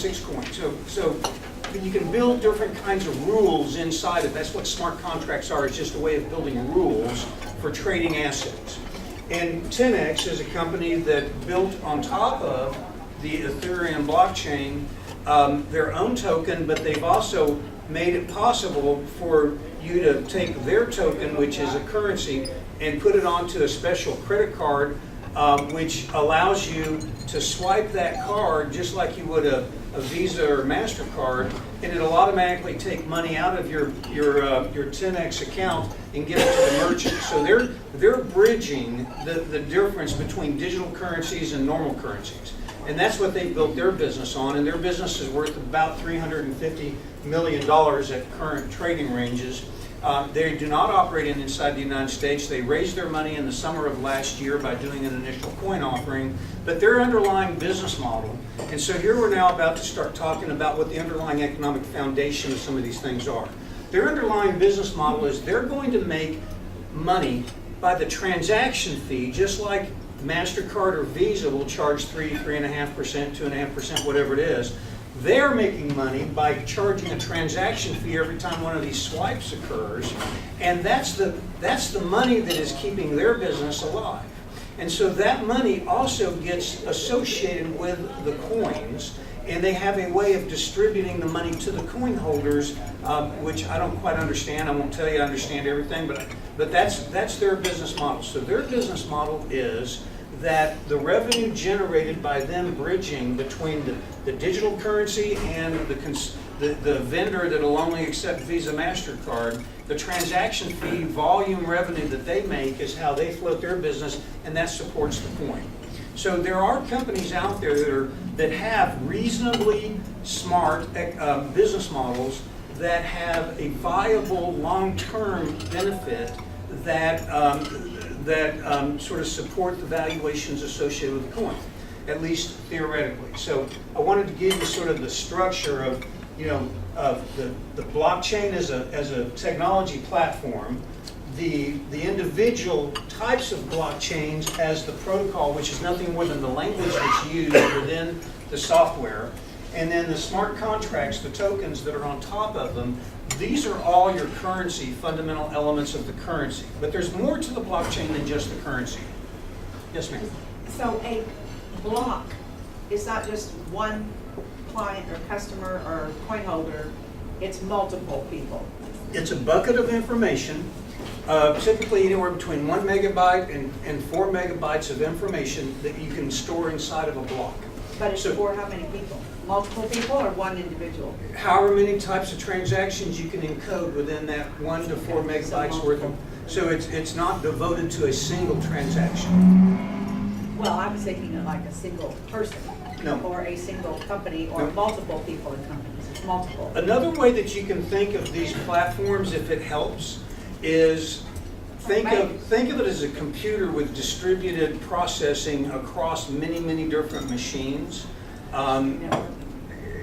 6 coins. So you can build different kinds of rules inside it. That's what smart contracts are. It's just a way of building rules for trading assets. And 10x is a company that built on top of the Ethereum blockchain their own token, but they've also made it possible for you to take their token, which is a currency, and put it onto a special credit card, which allows you to swipe that card just like you would a Visa or MasterCard, and it'll automatically take money out of your 10x account and give it to the merchant. So they're bridging the difference between digital currencies and normal currencies. And that's what they built their business on, and their business is worth about $350 million at current trading ranges. They do not operate inside the United States. They raised their money in the summer of last year by doing an initial coin offering, but their underlying business model, and so here we're now about to start talking about what the underlying economic foundation of some of these things are. Their underlying business model is they're going to make money by the transaction fee, just like MasterCard or Visa will charge 3.5%, 2.5%, whatever it is. They're making money by charging a transaction fee every time one of these swipes occurs, and that's the money that is keeping their business alive. And so that money also gets associated with the coins, and they have a way of distributing the money to the coin holders, which I don't quite understand. I won't tell you I understand everything, but that's their business model. So their business model is that the revenue generated by them bridging between the digital currency and the vendor that will only accept Visa, MasterCard, the transaction fee, volume revenue that they make is how they float their business, and that supports the coin. So there are companies out there that have reasonably smart business models that have a viable long-term benefit that sort of support the valuations associated with the coin, at least theoretically. So I wanted to give you sort of the structure of, of the blockchain as a technology platform, the individual types of blockchains as the protocol, which is nothing more than the language that's used within the software, and then the smart contracts, the tokens that are on top of them. These are all your currency, fundamental elements of the currency. But there's more to the blockchain than just the currency. Yes, ma'am. So a block is not just one client or customer or coin holder, it's multiple people. It's a bucket of information, typically anywhere between 1 megabyte and 4 megabytes of information that you can store inside of a block. But it's for how many people? Multiple people or one individual? However many types of transactions you can encode within that 1 to 4 megabytes worth of. So it's not devoted to a single transaction. Well, I was thinking of like a single person. No. Or a single company or multiple people in companies. It's multiple. Another way that you can think of these platforms, if it helps, is think of it as a computer with distributed processing across many, many different machines.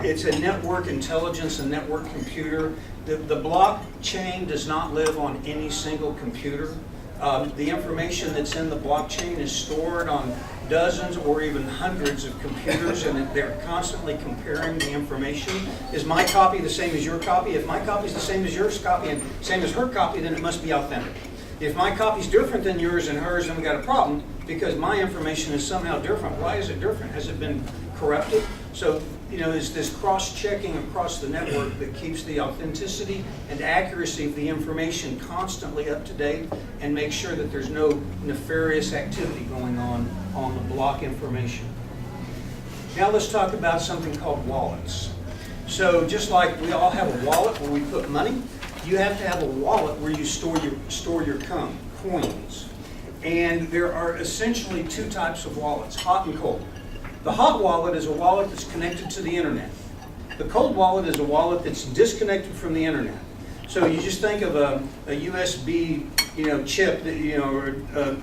It's a network intelligence and network computer. The blockchain does not live on any single computer. The information that's in the blockchain is stored on dozens or even hundreds of computers, and they're constantly comparing the information. Is my copy the same as your copy? If my copy is the same as yours copy and same as her copy, then it must be authentic. If my copy is different than yours and hers, then we got a problem because my information is somehow different. Why is it different? Has it been corrupted? So, it's this cross-checking across the network that keeps the authenticity and accuracy of the information constantly up to date and makes sure that there's no nefarious activity going on the block information. Now let's talk about something called wallets. So just like we all have a wallet where we put money, you have to have a wallet where you store your coins. And there are essentially two types of wallets, hot and cold. The hot wallet is a wallet that's connected to the internet. The cold wallet is a wallet that's disconnected from the internet. So you just think of a USB, chip that, or a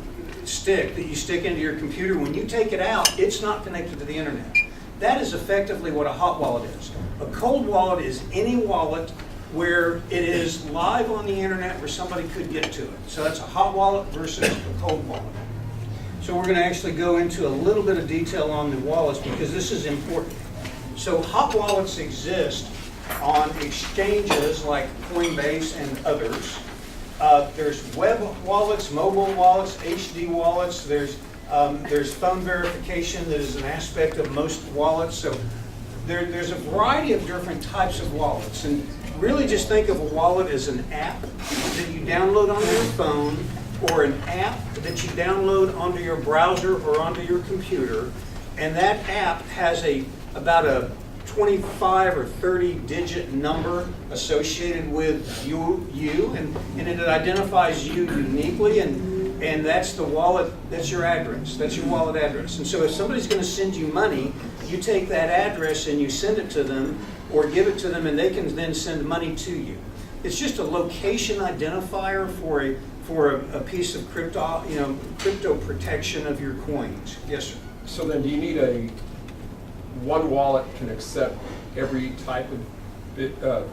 stick that you stick into your computer. When you take it out, it's not connected to the internet. That is effectively what a hot wallet is. A cold wallet is any wallet where it is live on the internet where somebody could get to it. So that's a hot wallet versus a cold wallet. So we're going to actually go into a little bit of detail on the wallets because this is important. So hot wallets exist on exchanges like Coinbase and others. There's web wallets, mobile wallets, HD wallets. There's phone verification that is an aspect of most wallets. So there's a variety of different types of wallets. And really just think of a wallet as an app that you download on your phone, or an app that you download onto your browser or onto your computer. And that app has about a 25 or 30 digit number associated with you, and it identifies you uniquely, and that's the wallet, that's your address, that's your wallet address. And so if somebody's going to send you money, you take that address and you send it to them or give it to them, and they can then send money to you. It's just a location identifier for a piece of crypto protection of your coins. Yes, sir. So then do you need one wallet can accept every type of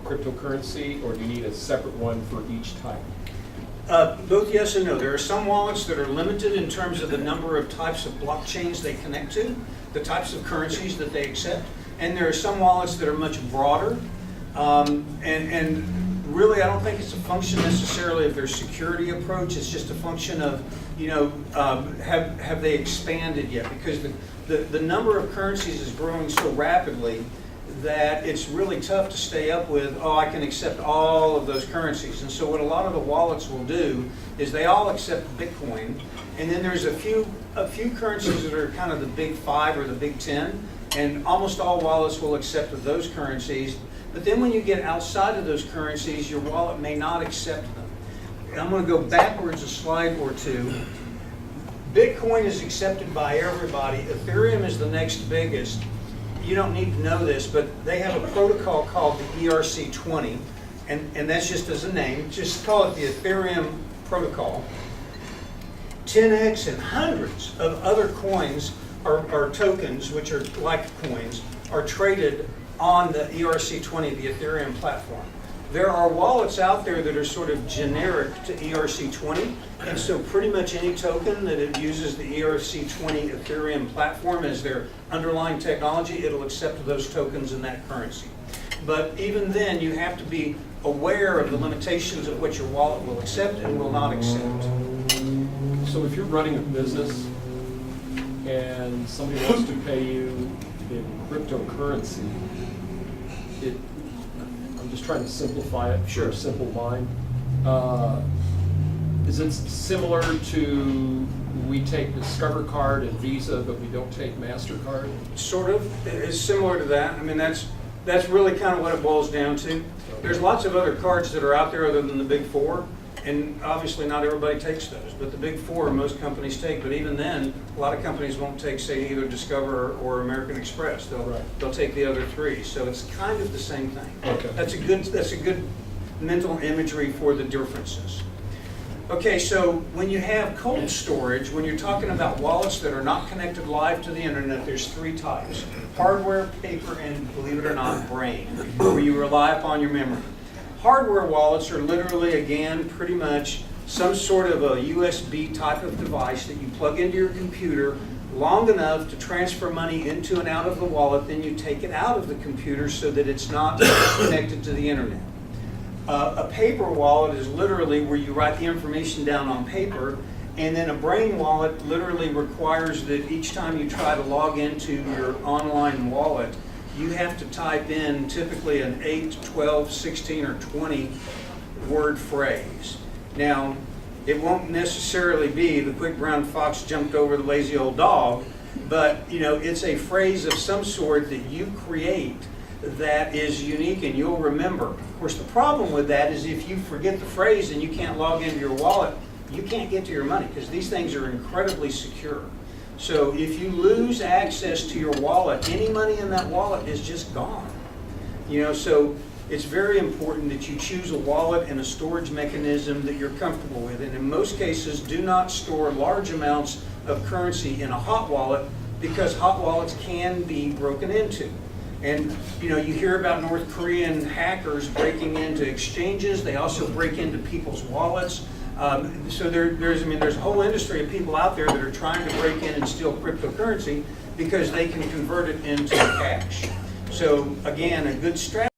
cryptocurrency, or do you need a separate one for each type? Both yes and no. There are some wallets that are limited in terms of the number of types of blockchains they connect to, the types of currencies that they accept, and there are some wallets that are much broader. And really, I don't think it's a function necessarily of their security approach. It's just a function of, have they expanded yet? Because the number of currencies is growing so rapidly that it's really tough to stay up with, I can accept all of those currencies. And so what a lot of the wallets will do is they all accept Bitcoin, and then there's a few currencies that are kind of the big 5 or the big 10, and almost all wallets will accept those currencies. But then when you get outside of those currencies, your wallet may not accept them. And I'm going to go backwards a slide or two. Bitcoin is accepted by everybody. Ethereum is the next biggest. You don't need to know this, but they have a protocol called the ERC20, and that's just as a name. Just call it the Ethereum protocol. 10x and hundreds of other coins or tokens, which are like coins, are traded on the ERC20, the Ethereum platform. There are wallets out there that are sort of generic to ERC20, and so pretty much any token that it uses the ERC20 Ethereum platform as their underlying technology, it'll accept those tokens in that currency. But even then, you have to be aware of the limitations of what your wallet will accept and will not accept. So if you're running a business and somebody wants to pay you in cryptocurrency, I'm just trying to simplify it for a simple mind. Is it similar to we take Discover Card and Visa, but we don't take MasterCard? Sort of. It's similar to that. I mean, that's really kind of what it boils down to. There's lots of other cards that are out there other than the big 4, and obviously not everybody takes those, but the big 4 most companies take. But even then, a lot of companies won't take, say, either Discover or American Express. They'll take the other 3. So it's kind of the same thing. Okay. That's a good mental imagery for the differences. Okay, so when you have cold storage, when you're talking about wallets that are not connected live to the internet, there's 3 types: hardware, paper, and, believe it or not, brain, where you rely upon your memory. Hardware wallets are literally, again, pretty much some sort of a USB type of device that you plug into your computer long enough to transfer money into and out of the wallet, then you take it out of the computer so that it's not connected to the internet. A paper wallet is literally where you write the information down on paper, and then a brain wallet literally requires that each time you try to log into your online wallet, you have to type in typically an 8, 12, 16, or 20 word phrase. Now, it won't necessarily be the quick brown fox jumped over the lazy old dog, but it's a phrase of some sort that you create that is unique and you'll remember. Of course, the problem with that is if you forget the phrase and you can't log into your wallet, you can't get to your money because these things are incredibly secure. So if you lose access to your wallet, any money in that wallet is just gone. So it's very important that you choose a wallet and a storage mechanism that you're comfortable with. And in most cases, do not store large amounts of currency in a hot wallet because hot wallets can be broken into. And you hear about North Korean hackers breaking into exchanges. They also break into people's wallets. So there's a whole industry of people out there that are trying to break in and steal cryptocurrency because they can convert it into cash. So again, a good strategy